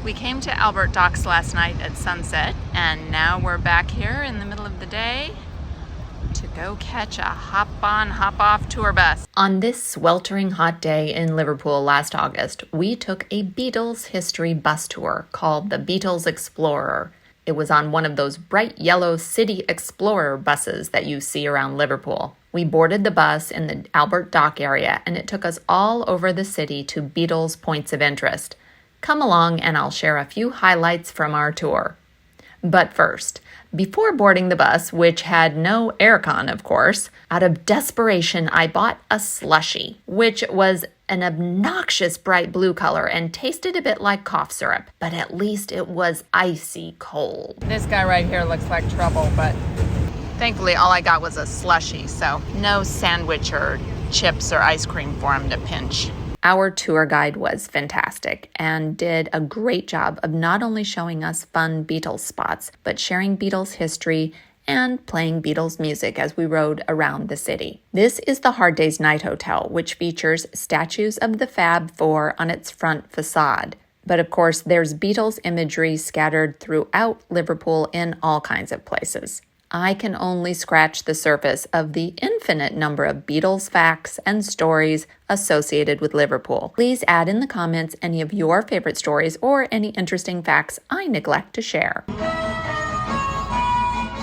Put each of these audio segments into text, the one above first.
We came to Albert Docks last night at sunset, and now we're back here in the middle of the day to go catch a hop-on, hop-off tour bus. On this sweltering hot day in Liverpool last August, we took a Beatles history bus tour called the Beatles Explorer. It was on one of those bright yellow City Explorer buses that you see around Liverpool. We boarded the bus in the Albert Dock area, and it took us all over the city to Beatles points of interest. Come along and I'll share a few highlights from our tour. But first, before boarding the bus, which had no aircon, of course, out of desperation, I bought a slushie, which was an obnoxious bright blue color and tasted a bit like cough syrup, but at least it was icy cold. This guy right here looks like trouble, but thankfully all I got was a slushie, so no sandwich or chips or ice cream for him to pinch. Our tour guide was fantastic and did a great job of not only showing us fun Beatles spots, but sharing Beatles history and playing Beatles music as we rode around the city. This is the Hard Day's Night Hotel, which features statues of the Fab Four on its front facade. But of course, there's Beatles imagery scattered throughout Liverpool in all kinds of places. I can only scratch the surface of the infinite number of Beatles facts and stories associated with Liverpool. Please add in the comments any of your favorite stories or any interesting facts I neglect to share.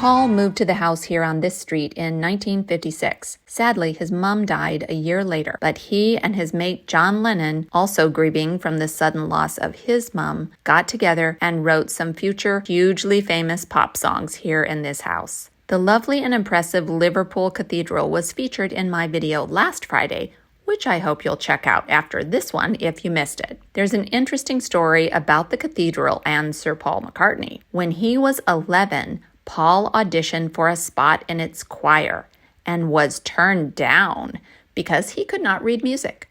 Paul moved to the house here on this street in 1956. Sadly, his mom died a year later, but he and his mate John Lennon, also grieving from the sudden loss of his mom, got together and wrote some future hugely famous pop songs here in this house. The lovely and impressive Liverpool Cathedral was featured in my video last Friday, which I hope you'll check out after this one if you missed it. There's an interesting story about the cathedral and Sir Paul McCartney. When he was 11, Paul auditioned for a spot in its choir and was turned down because he could not read music.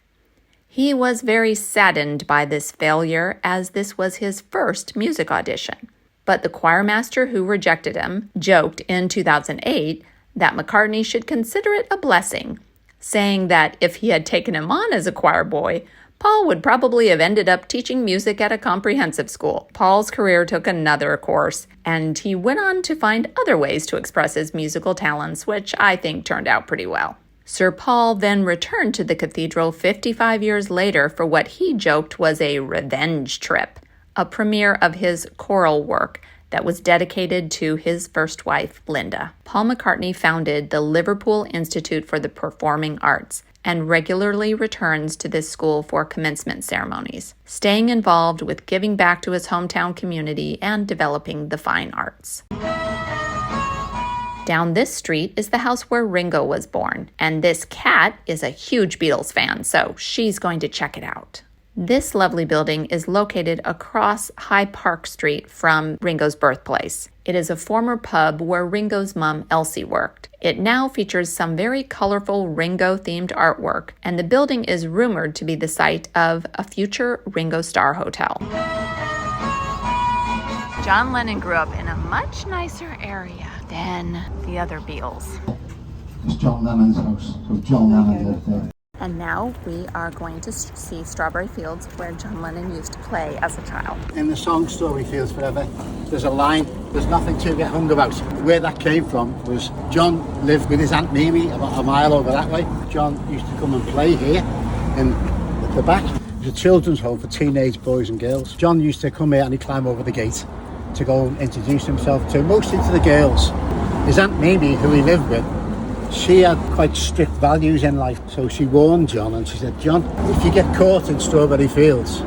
He was very saddened by this failure as this was his first music audition. But the choir master who rejected him joked in 2008 that McCartney should consider it a blessing, saying that if he had taken him on as a choir boy, Paul would probably have ended up teaching music at a comprehensive school. Paul's career took another course, and he went on to find other ways to express his musical talents, which I think turned out pretty well. Sir Paul then returned to the cathedral 55 years later for what he joked was a revenge trip, a premiere of his choral work that was dedicated to his first wife, Linda. Paul McCartney founded the Liverpool Institute for the Performing Arts and regularly returns to this school for commencement ceremonies, staying involved with giving back to his hometown community and developing the fine arts. Down this street is the house where Ringo was born, and this cat is a huge Beatles fan, so she's going to check it out. This lovely building is located across Hyde Park Street from Ringo's birthplace. It is a former pub where Ringo's mom, Elsie, worked. It now features some very colorful Ringo-themed artwork, and the building is rumored to be the site of a future Ringo Starr hotel. John Lennon grew up in a much nicer area than the other Beatles. It's John Lennon's house, so John Lennon lived there. And now we are going to see Strawberry Fields, where John Lennon used to play as a child. In the song Strawberry Fields Forever, there's a line, there's nothing to get hung about. Where that came from was John lived with his Aunt Mimi about a mile over that way. John used to come and play here in the back. It was a children's home for teenage boys and girls. John used to come here and he'd climb over the gate to go and introduce himself to mostly to the girls. His Aunt Mimi, who he lived with, she had quite strict values in life, so she warned John and she said, John, if you get caught in Strawberry Fields,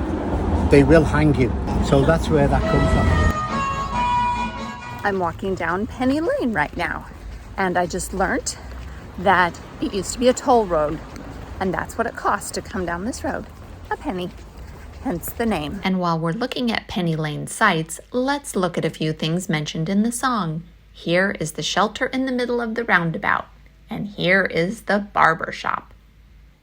they will hang you. So that's where that comes from. I'm walking down Penny Lane right now, and I just learnt that it used to be a toll road, and that's what it costs to come down this road, a penny, hence the name. And while we're looking at Penny Lane sites, let's look at a few things mentioned in the song. Here is the shelter in the middle of the roundabout. And here is the barber shop.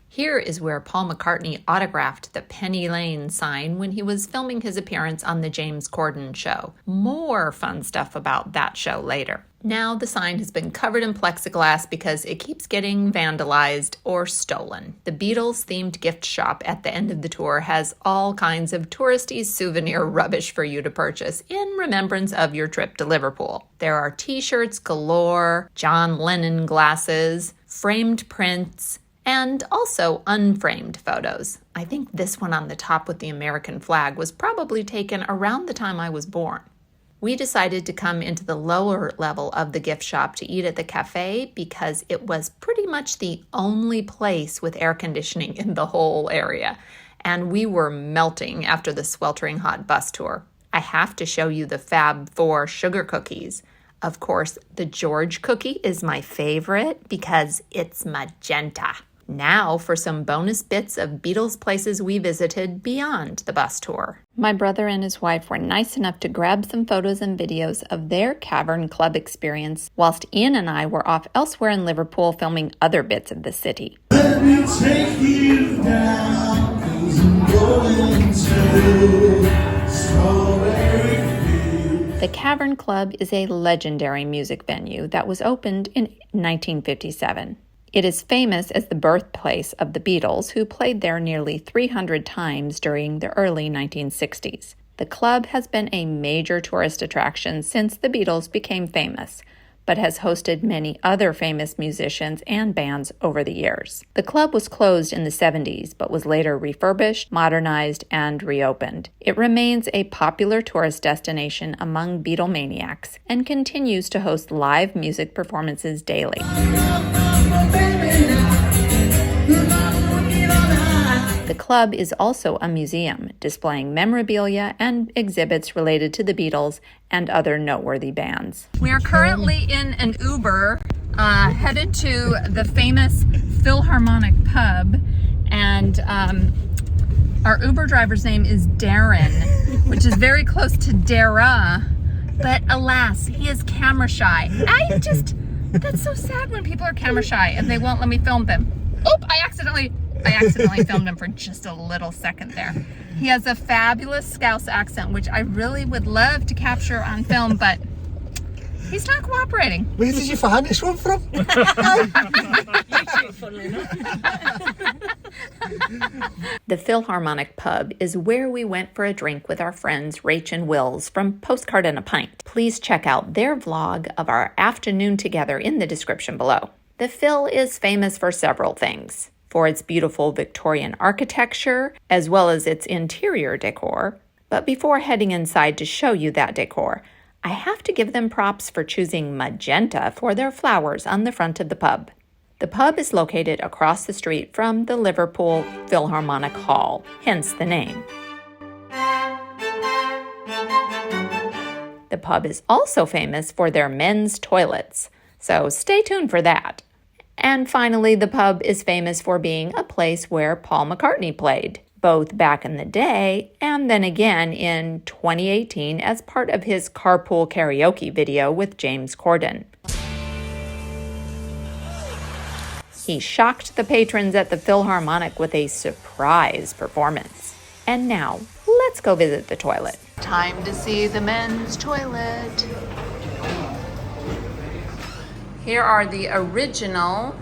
Here is where Paul McCartney autographed the Penny Lane sign when he was filming his appearance on the James Corden show. More fun stuff about that show later. Now the sign has been covered in plexiglass because it keeps getting vandalized or stolen. The Beatles-themed gift shop at the end of the tour has all kinds of touristy souvenir rubbish for you to purchase in remembrance of your trip to Liverpool. There are t-shirts galore, John Lennon glasses, framed prints, and also unframed photos. I think this one on the top with the American flag was probably taken around the time I was born. We decided to come into the lower level of the gift shop to eat at the cafe because it was pretty much the only place with air conditioning in the whole area, and we were melting after the sweltering hot bus tour. I have to show you the Fab 4 sugar cookies. Of course, the George cookie is my favorite because it's magenta. Now for some bonus bits of Beatles places we visited beyond the bus tour. My brother and his wife were nice enough to grab some photos and videos of their Cavern Club experience, whilst Ian and I were off elsewhere in Liverpool filming other bits of the city. Let me take you down, 'cause I'm going to Strawberry Fields. The Cavern Club is a legendary music venue that was opened in 1957. It is famous as the birthplace of the Beatles, who played there nearly 300 times during the early 1960s. The club has been a major tourist attraction since the Beatles became famous, but has hosted many other famous musicians and bands over the years. The club was closed in the 70s, but was later refurbished, modernized, and reopened. It remains a popular tourist destination among Beatlemaniacs and continues to host live music performances daily. The club is also a museum, displaying memorabilia and exhibits related to the Beatles and other noteworthy bands. We are currently in an Uber, headed to the famous Philharmonic Pub, and our Uber driver's name is Darren, which is very close to Dara, but alas, he is camera shy. That's so sad when people are camera shy and they won't let me film them. Oop, I accidentally filmed him for just a little second there. He has a fabulous Scouse accent, which I really would love to capture on film, but he's not cooperating. Where did you find this one from? YouTube, funnily enough. The Philharmonic Pub is where we went for a drink with our friends Rach and Wills from Postcard and a Pint. Please check out their vlog of our afternoon together in the description below. The Phil is famous for several things. For its beautiful Victorian architecture, as well as its interior decor. But before heading inside to show you that decor, I have to give them props for choosing magenta for their flowers on the front of the pub. The pub is located across the street from the Liverpool Philharmonic Hall, hence the name. The pub is also famous for their men's toilets, so stay tuned for that. And finally, the pub is famous for being a place where Paul McCartney played, both back in the day and then again in 2018 as part of his carpool karaoke video with James Corden. He shocked the patrons at the Philharmonic with a surprise performance. And now, let's go visit the toilet. Time to see the men's toilet. Here are the original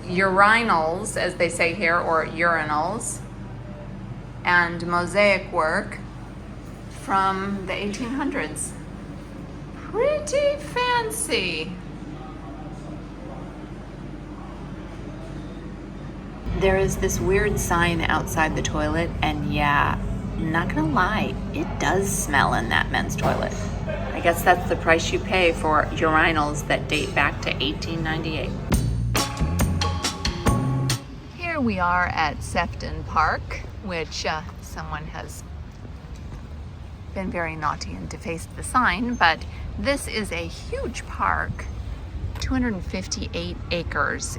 urinals, as they say here, or urinals, and mosaic work from the 1800s. Pretty fancy. There is this weird sign outside the toilet, and yeah, not gonna lie, it does smell in that men's toilet. I guess that's the price you pay for urinals that date back to 1898. Here we are at Sefton Park, which someone has been very naughty and defaced the sign, but this is a huge park, 258 acres.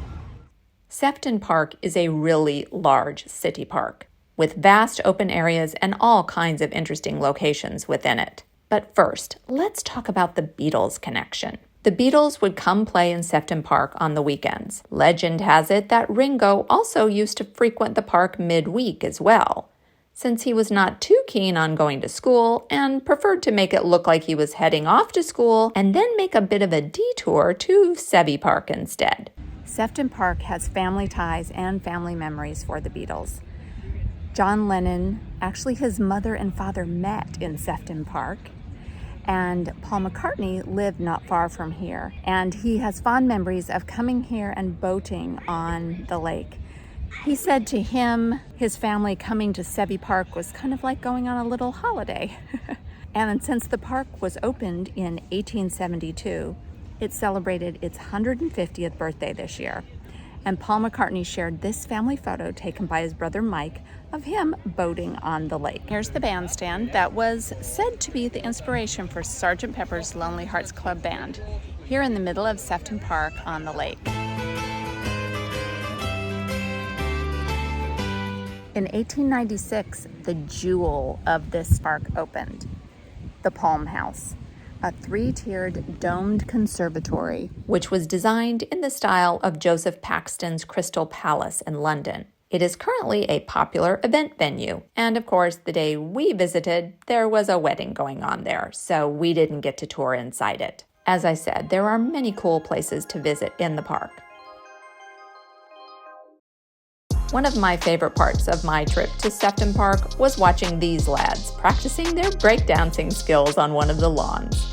Sefton Park is a really large city park with vast open areas and all kinds of interesting locations within it. But first, let's talk about the Beatles connection. The Beatles would come play in Sefton Park on the weekends. Legend has it that Ringo also used to frequent the park midweek as well. since he was not too keen on going to school and preferred to make it look like he was heading off to school and then make a bit of a detour to Sefton Park instead. Sefton Park has family ties and family memories for the Beatles. John Lennon, actually his mother and father met in Sefton Park, and Paul McCartney lived not far from here, and he has fond memories of coming here and boating on the lake. He said to him, his family coming to Sefton Park was kind of like going on a little holiday. And since the park was opened in 1872, it celebrated its 150th birthday this year. And Paul McCartney shared this family photo taken by his brother Mike of him boating on the lake. Here's the bandstand that was said to be the inspiration for Sgt. Pepper's Lonely Hearts Club Band, here in the middle of Sefton Park on the lake. In 1896, the jewel of this park opened, the Palm House, a 3-tiered domed conservatory, which was designed in the style of Joseph Paxton's Crystal Palace in London. It is currently a popular event venue, and of course, the day we visited, there was a wedding going on there, so we didn't get to tour inside it. As I said, there are many cool places to visit in the park. One of my favorite parts of my trip to Sefton Park was watching these lads practicing their breakdancing skills on one of the lawns.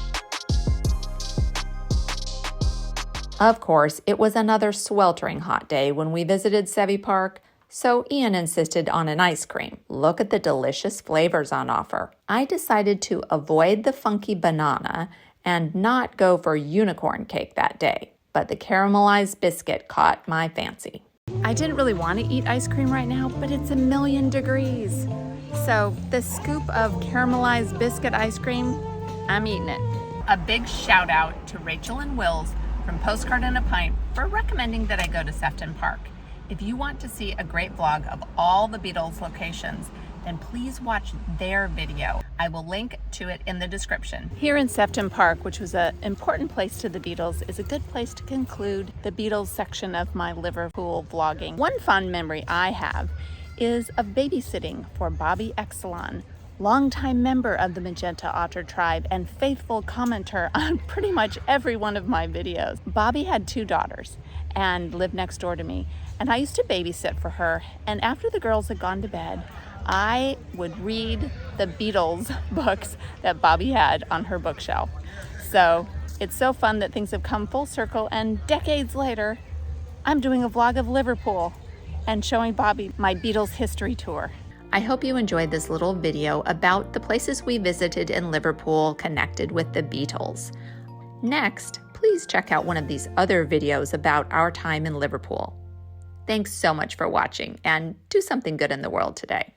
Of course, it was another sweltering hot day when we visited Sefton Park, so Ian insisted on an ice cream. Look at the delicious flavors on offer. I decided to avoid the funky banana and not go for unicorn cake that day, but the caramelized biscuit caught my fancy. I didn't really want to eat ice cream right now, but it's 1,000,000 degrees. So the scoop of caramelized biscuit ice cream, I'm eating it. A big shout out to Rachel and Wills from Postcard and a Pint for recommending that I go to Sefton Park. If you want to see a great vlog of all the Beatles locations, then please watch their video. I will link to it in the description. Here in Sefton Park, which was an important place to the Beatles, is a good place to conclude the Beatles section of my Liverpool vlogging. One fond memory I have is of babysitting for Bobby Exelon, longtime member of the Magenta Otter tribe and faithful commenter on pretty much every one of my videos. Bobby had 2 daughters and lived next door to me, and I used to babysit for her, and after the girls had gone to bed, I would read the Beatles books that Bobby had on her bookshelf. So it's so fun that things have come full circle, and decades later, I'm doing a vlog of Liverpool and showing Bobby my Beatles history tour. I hope you enjoyed this little video about the places we visited in Liverpool connected with the Beatles. Next, please check out one of these other videos about our time in Liverpool. Thanks so much for watching, and do something good in the world today.